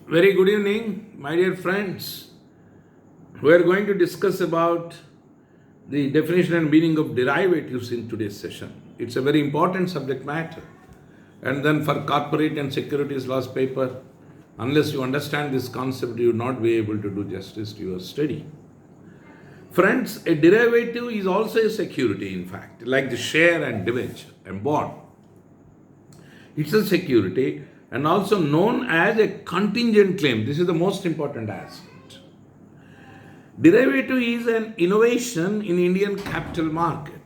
Very good evening, my dear friends. We are going to discuss about the definition and meaning of derivatives in today's session. It's a very important subject matter. And then for corporate and securities laws paper, unless you understand this concept, you will not be able to do justice to your study. Friends, a derivative is also a security, in fact, like the share and debenture and bond. It's a security and also known as a contingent claim. This is the most important aspect. Derivative is an innovation in Indian capital market.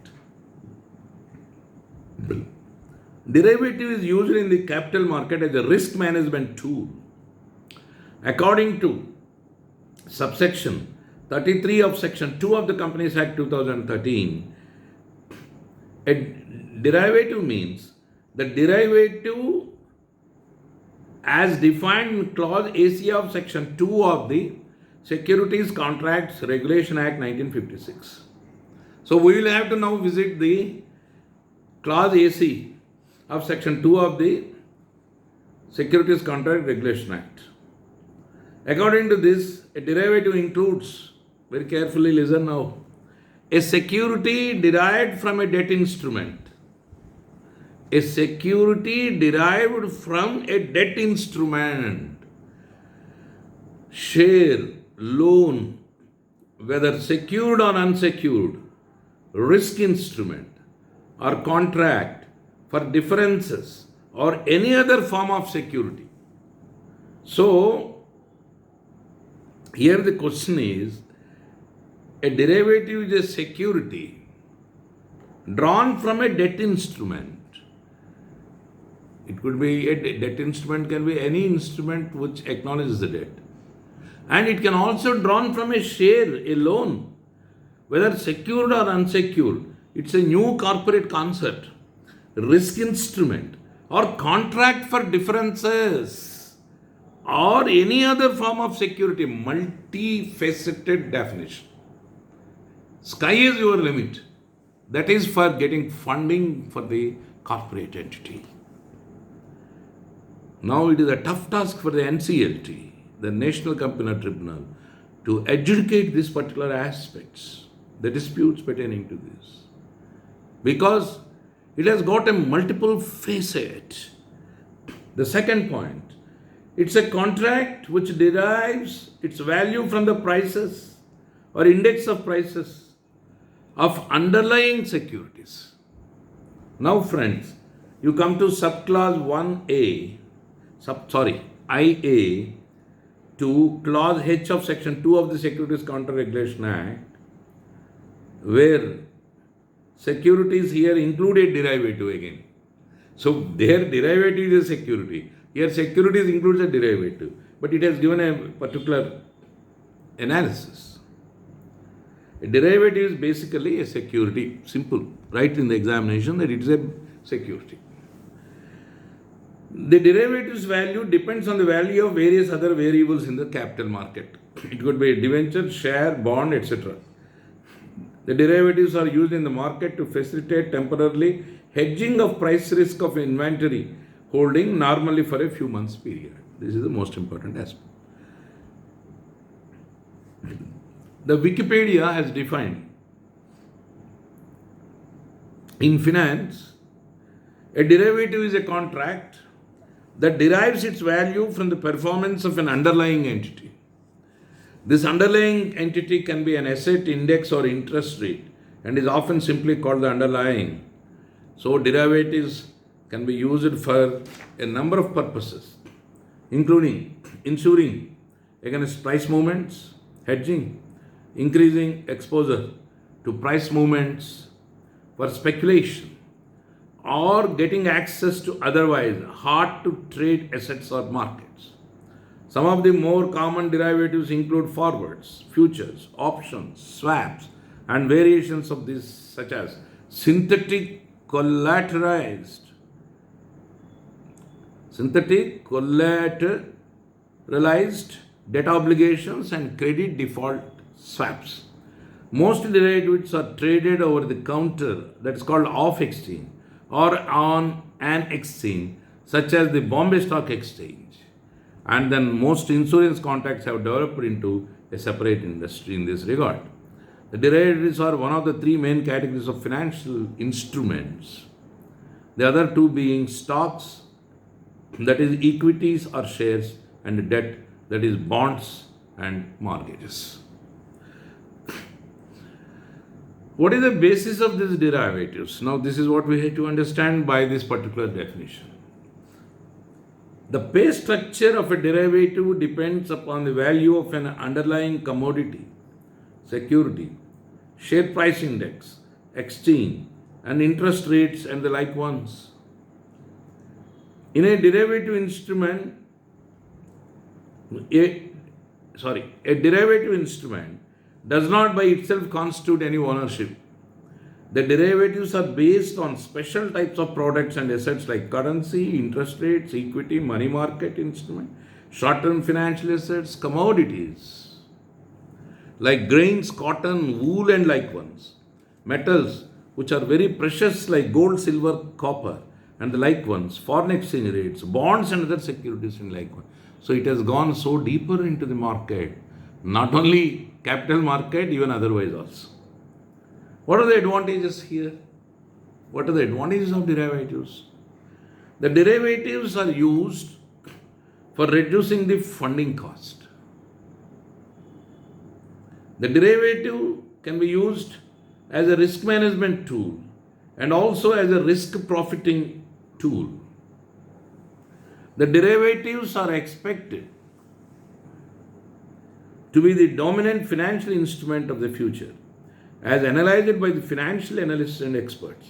Derivative is used in the capital market as a risk management tool. According to subsection 33 of section 2 of the Companies Act 2013, a derivative means the derivative as defined in clause AC of section 2 of the Securities Contracts Regulation Act 1956. So we will have to now visit the clause AC of section 2 of the Securities Contract Regulation Act. According to this, a derivative includes, very carefully listen now, a security derived from a debt instrument. A security derived from a debt instrument, share, loan, whether secured or unsecured, risk instrument or contract for differences or any other form of security. So, here the question is, a derivative is a security drawn from a debt instrument. It could be a debt instrument, can be any instrument which acknowledges the debt. And it can also drawn from a share, a loan, whether secured or unsecured. It's a new corporate concept, risk instrument or contract for differences or any other form of security, multifaceted definition. Sky is your limit. That is for getting funding for the corporate entity. Now it is a tough task for the NCLT, the National Company Tribunal, to adjudicate these particular aspects, the disputes pertaining to this. Because it has got a multiple facet. The second point, it's a contract which derives its value from the prices or index of prices of underlying securities. Now friends, you come to subclause 1A, IA to clause H of section 2 of the Securities Counter Regulation Act, where securities here include a derivative again. So their derivative is a security. Here securities includes a derivative, but it has given a particular analysis. A derivative is basically a security, simple, right in the examination that it is a security. The derivative's value depends on the value of various other variables in the capital market. It could be a debenture, share, bond, etc. The derivatives are used in the market to facilitate temporarily hedging of price risk of inventory holding normally for a few months period. This is the most important aspect. The Wikipedia has defined in finance, a derivative is a contract that derives its value from the performance of an underlying entity. This underlying entity can be an asset, index or interest rate and is often simply called the underlying. So derivatives can be used for a number of purposes, including insuring against price movements, hedging, increasing exposure to price movements for speculation, or getting access to otherwise hard to trade assets or markets. Some of the more common derivatives include forwards, futures, options, swaps, and variations of these such as synthetic collateralized debt obligations and credit default swaps. Most derivatives are traded over the counter, that is called off exchange, or on an exchange such as the Bombay Stock Exchange. And then most insurance contracts have developed into a separate industry in this regard. The derivatives are one of the three main categories of financial instruments. The other two being stocks, that is equities or shares, and debt, that is bonds and mortgages. What is the basis of these derivatives? Now, this is what we have to understand by this particular definition. The pay structure of a derivative depends upon the value of an underlying commodity, security, share price index, exchange, and interest rates and the like ones. In a derivative instrument, a derivative instrument does not by itself constitute any ownership. The derivatives are based on special types of products and assets like currency, interest rates, equity, money market instrument, short-term financial assets, commodities like grains, cotton, wool and like ones, metals which are very precious like gold, silver, copper and the like ones, foreign exchange rates, bonds and other securities and like ones. So it has gone so deeper into the market, not only capital market, even otherwise also. What are the advantages here? What are the advantages of derivatives? The derivatives are used for reducing the funding cost. The derivative can be used as a risk management tool and also as a risk profiting tool. The derivatives are expected to be the dominant financial instrument of the future, as analyzed by the financial analysts and experts.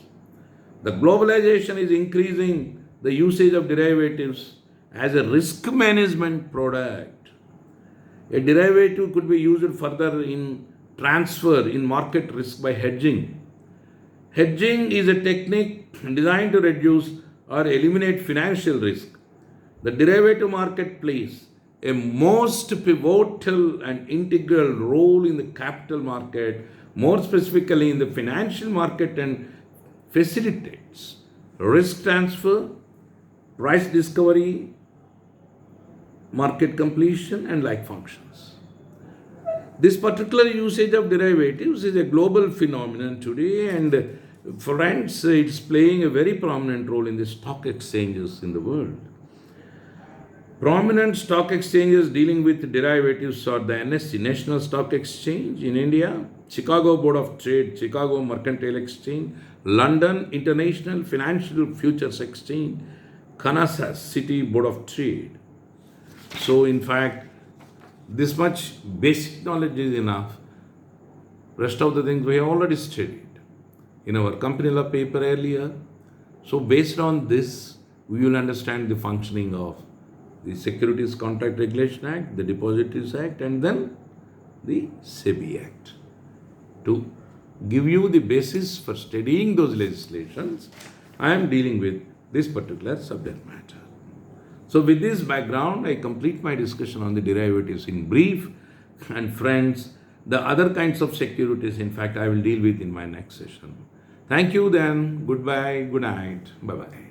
The globalization is increasing the usage of derivatives as a risk management product. A derivative could be used further in transfer in market risk by hedging. Hedging is a technique designed to reduce or eliminate financial risk. The derivative market plays a most pivotal and integral role in the capital market, more specifically in the financial market, and facilitates risk transfer, price discovery, market completion and like functions. This particular usage of derivatives is a global phenomenon today, and friends, it's playing a very prominent role in the stock exchanges in the world. Prominent stock exchanges dealing with derivatives are the NSE, National Stock Exchange in India, Chicago Board of Trade, Chicago Mercantile Exchange, London International Financial Futures Exchange, Kansas City Board of Trade. So, in fact, this much basic knowledge is enough. Rest of the things we have already studied in our company law paper earlier. So, based on this, we will understand the functioning of the Securities Contract Regulation Act, the Depositories Act, and then the SEBI Act. To give you the basis for studying those legislations, I am dealing with this particular subject matter. So with this background, I complete my discussion on the derivatives in brief. And friends, the other kinds of securities, in fact, I will deal with in my next session. Thank you then. Goodbye. Good night. Bye-bye.